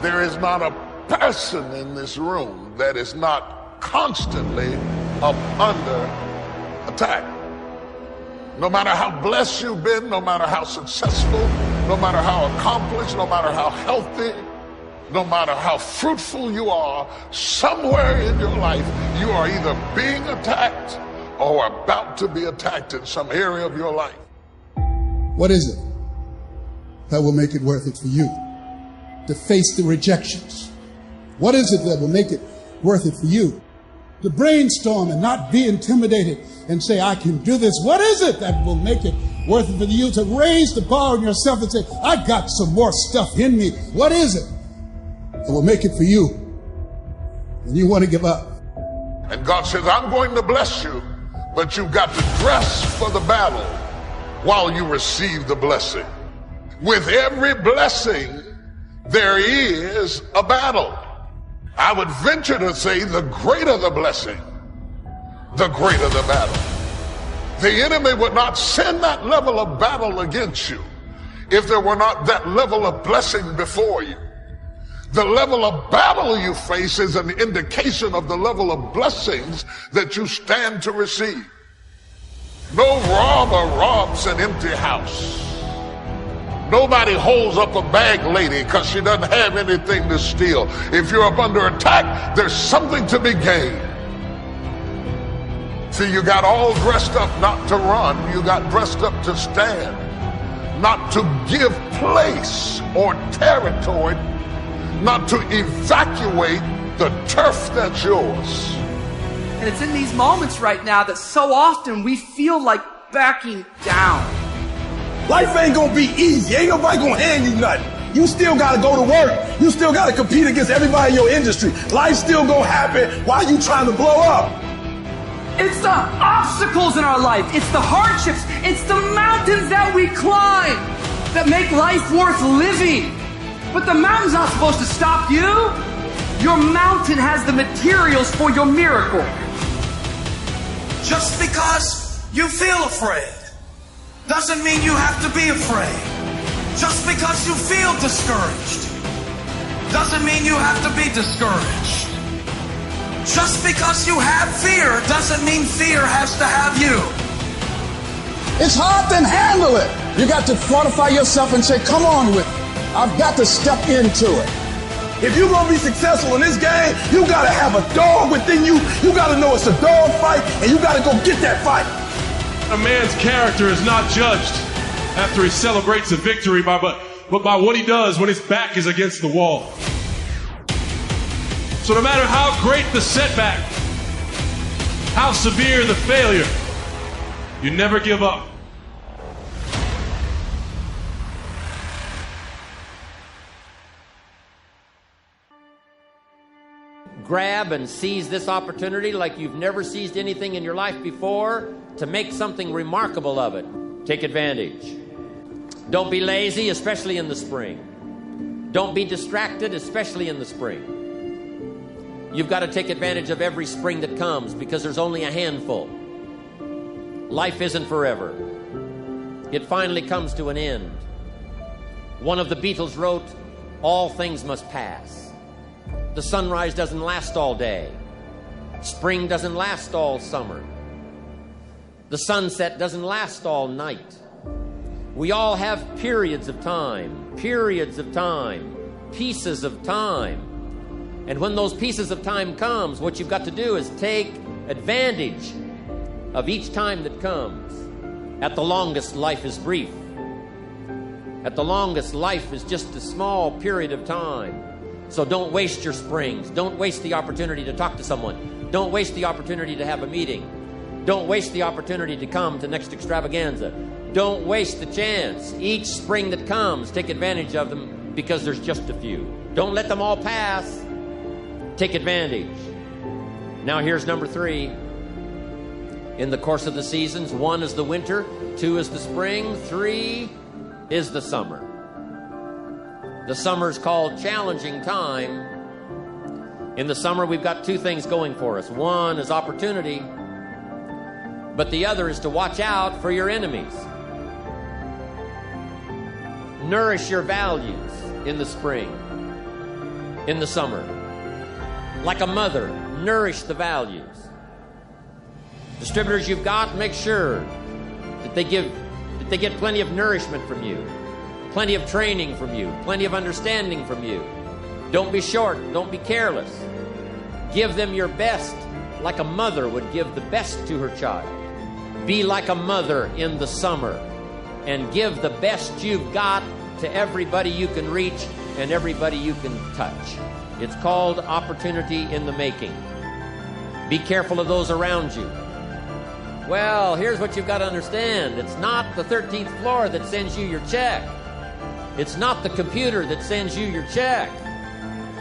There is not a person in this room that is not constantly up under attack. No matter how blessed you've been, no matter how successful, no matter how accomplished, no matter how healthy, no matter how fruitful you are, somewhere in your life, you are either being attacked or about to be attacked in some area of your life. What is it that will make it worth it for you to face the rejections? What is it that will make it worth it for you to brainstorm and not be intimidated and say, I can do this? What is it that will make it worth it for you to raise the bar on yourself and say, I got some more stuff in me? What is it that will make it for you when you want to give up? And God says, I'm going to bless you, but you've got to dress for the battle while you receive the blessing. With every blessing, there is a battle. I would venture to say the greater the blessing, the greater the battle. The enemy would not send that level of battle against you if there were not that level of blessing before you. The level of battle you face is an indication of the level of blessings that you stand to receive. No robber robs an empty house. Nobody holds up a bag lady because she doesn't have anything to steal. If you're up under attack, there's something to be gained. See, you got all dressed up not to run. You got dressed up to stand, not to give place or territory, not to evacuate the turf that's yours. And it's in these moments right now that so often we feel like backing down. Life ain't gonna be easy. Ain't nobody gonna hand you nothing. You still gotta go to work. You still gotta compete against everybody in your industry. Life's still gonna happen while you trying to blow up. It's the obstacles in our life. It's the hardships. It's the mountains that we climb that make life worth living. But the mountain's not supposed to stop you. Your mountain has the materials for your miracle. Just because you feel afraid doesn't mean you have to be afraid. Just because you feel discouraged doesn't mean you have to be discouraged. Just because you have fear doesn't mean fear has to have you. It's hard to handle it. You got to fortify yourself and say, come on with it. I've got to step into it. If you're going to be successful in this game, you got to have a dog within you. You got to know it's a dog fight, and you got to go get that fight. A man's character is not judged after he celebrates a victory, but by what he does when his back is against the wall. So no matter how great the setback, how severe the failure, you never give up. Grab and seize this opportunity like you've never seized anything in your life before to make something remarkable of it. Take advantage. Don't be lazy, especially in the spring. Don't be distracted, especially in the spring. You've got to take advantage of every spring that comes because there's only a handful. Life isn't forever. It finally comes to an end. One of the Beatles wrote, all things must pass. The sunrise doesn't last all day. Spring doesn't last all summer. The sunset doesn't last all night. We all have periods of time, pieces of time. And when those pieces of time comes, what you've got to do is take advantage of each time that comes. At the longest, life is brief. At the longest, life is just a small period of time. So don't waste your springs. Don't waste the opportunity to talk to someone. Don't waste the opportunity to have a meeting. Don't waste the opportunity to come to Next Extravaganza. Don't waste the chance. Each spring that comes, take advantage of them because there's just a few. Don't let them all pass. Take advantage. Now here's number 3. In the course of the seasons, 1 is the winter, 2 is the spring, 3 is the summer. The summer is called challenging time. In the summer, we've got 2 things going for us. 1 is opportunity, but the other is to watch out for your enemies. Nourish your values in the spring. in the summer. Like a mother, nourish the values. Distributors you've got, make sure that they get plenty of nourishment from you, plenty of training from you, plenty of understanding from you. Don't be short, don't be careless. Give them your best, like a mother would give the best to her child. Be like a mother in the summer and give the best you've got to everybody you can reach and everybody you can touch. It's called opportunity in the making. Be careful of those around you. Well, here's what you've got to understand. It's not the 13th floor that sends you your check. It's not the computer that sends you your check.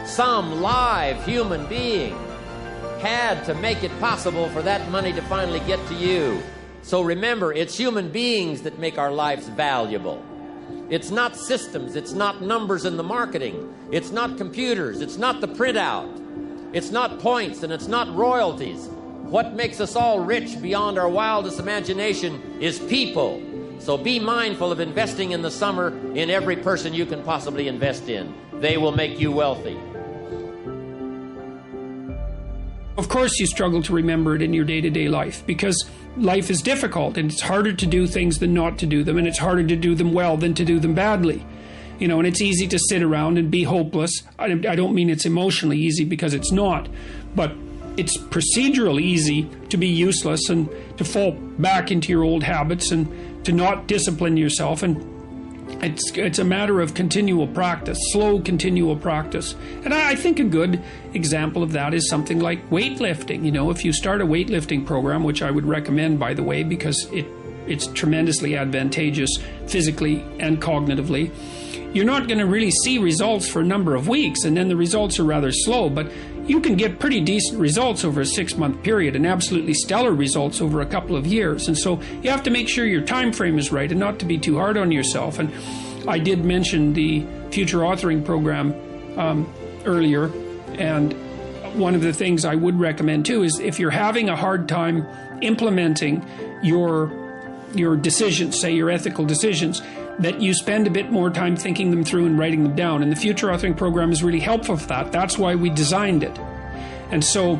Some live human being had to make it possible for that money to finally get to you. So remember, it's human beings that make our lives valuable. It's not systems, it's not numbers in the marketing, it's not computers, it's not the printout, it's not points, and it's not royalties. What makes us all rich beyond our wildest imagination is people. So be mindful of investing in the summer in every person you can possibly invest in. They will make you wealthy. Of course you struggle to remember it in your day-to-day life because life is difficult and it's harder to do things than not to do them, and it's harder to do them well than to do them badly. You know, and it's easy to sit around and be hopeless. I don't mean it's emotionally easy, because it's not, but it's procedurally easy to be useless and to fall back into your old habits and to not discipline yourself. And it's a matter of continual practice, slow continual practice. And I think a good example of that is something like weightlifting. You know, if you start a weightlifting program, which I would recommend, by the way, because it's tremendously advantageous physically and cognitively, you're not going to really see results for a number of weeks, and then the results are rather slow, but you can get pretty decent results over a 6-month period and absolutely stellar results over a couple of years. And so you have to make sure your time frame is right and not to be too hard on yourself. And I did mention the Future Authoring Program earlier, and one of the things I would recommend too is if you're having a hard time implementing your decisions, say your ethical decisions, that you spend a bit more time thinking them through and writing them down. And the Future Authoring Program is really helpful for that. That's why we designed it. And so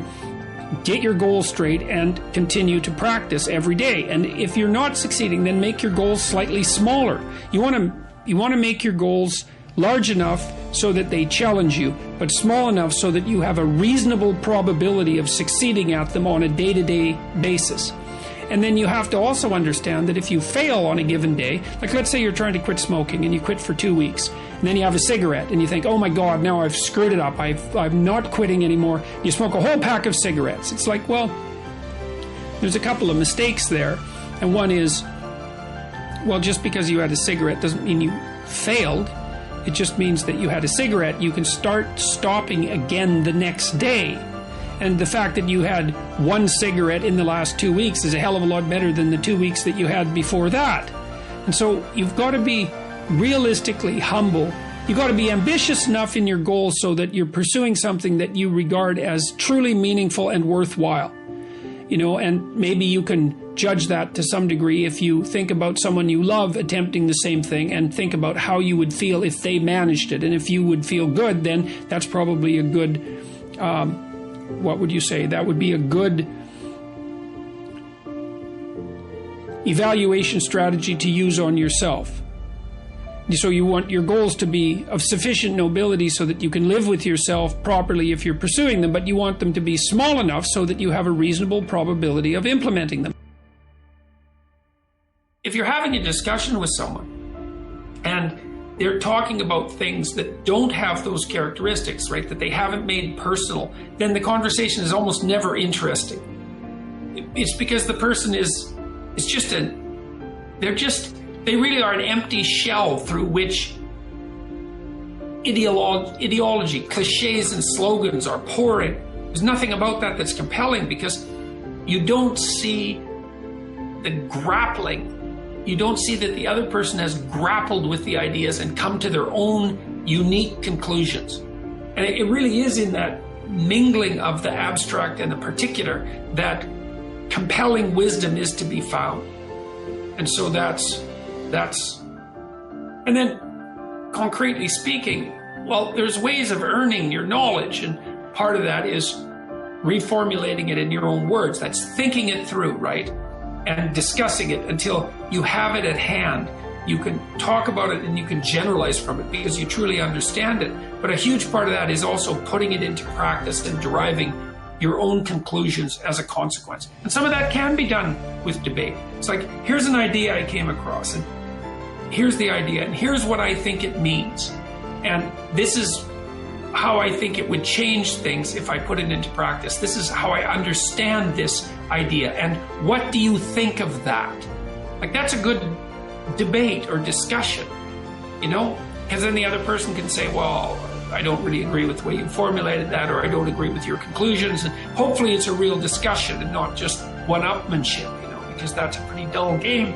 get your goals straight and continue to practice every day. And if you're not succeeding, then make your goals slightly smaller. You want to make your goals large enough so that they challenge you, but small enough so that you have a reasonable probability of succeeding at them on a day-to-day basis. And then you have to also understand that if you fail on a given day, like let's say you're trying to quit smoking and you quit for 2 weeks, and then you have a cigarette and you think, oh my God, now I've screwed it up, I'm not quitting anymore. You smoke a whole pack of cigarettes. It's like, well, there's a couple of mistakes there. And one is, well, just because you had a cigarette doesn't mean you failed. It just means that you had a cigarette. You can start stopping again the next day. And the fact that you had 1 cigarette in the last 2 weeks is a hell of a lot better than the 2 weeks that you had before that. And so you've got to be realistically humble. You've got to be ambitious enough in your goals so that you're pursuing something that you regard as truly meaningful and worthwhile. You know, and maybe you can judge that to some degree if you think about someone you love attempting the same thing and think about how you would feel if they managed it. And if you would feel good, then that's probably a good what would you say? That would be a good evaluation strategy to use on yourself. So you want your goals to be of sufficient nobility so that you can live with yourself properly if you're pursuing them, but you want them to be small enough so that you have a reasonable probability of implementing them. If you're having a discussion with someone and they're talking about things that don't have those characteristics, right, that they haven't made personal, then the conversation is almost never interesting. It's because the person they really are an empty shell through which ideology, cliches and slogans are pouring. There's nothing about that that's compelling because you don't see the grappling. You don't see that the other person has grappled with the ideas and come to their own unique conclusions. And it really is in that mingling of the abstract and the particular that compelling wisdom is to be found. And so that's and then concretely speaking, Well, there's ways of earning your knowledge, and part of that is reformulating it in your own words. That's thinking it through, right? And discussing it until you have it at hand. You can talk about it and you can generalize from it because you truly understand it. But a huge part of that is also putting it into practice and deriving your own conclusions as a consequence. And some of that can be done with debate. It's like, here's an idea I came across, and here's the idea, and here's what I think it means. And this is how I think it would change things if I put it into practice. This is how I understand this idea. And what do you think of that? Like, that's a good debate or discussion, you know? Because then the other person can say, well, I don't really agree with the way you formulated that, or I don't agree with your conclusions. And hopefully it's a real discussion and not just one-upmanship, you know, because that's a pretty dull game.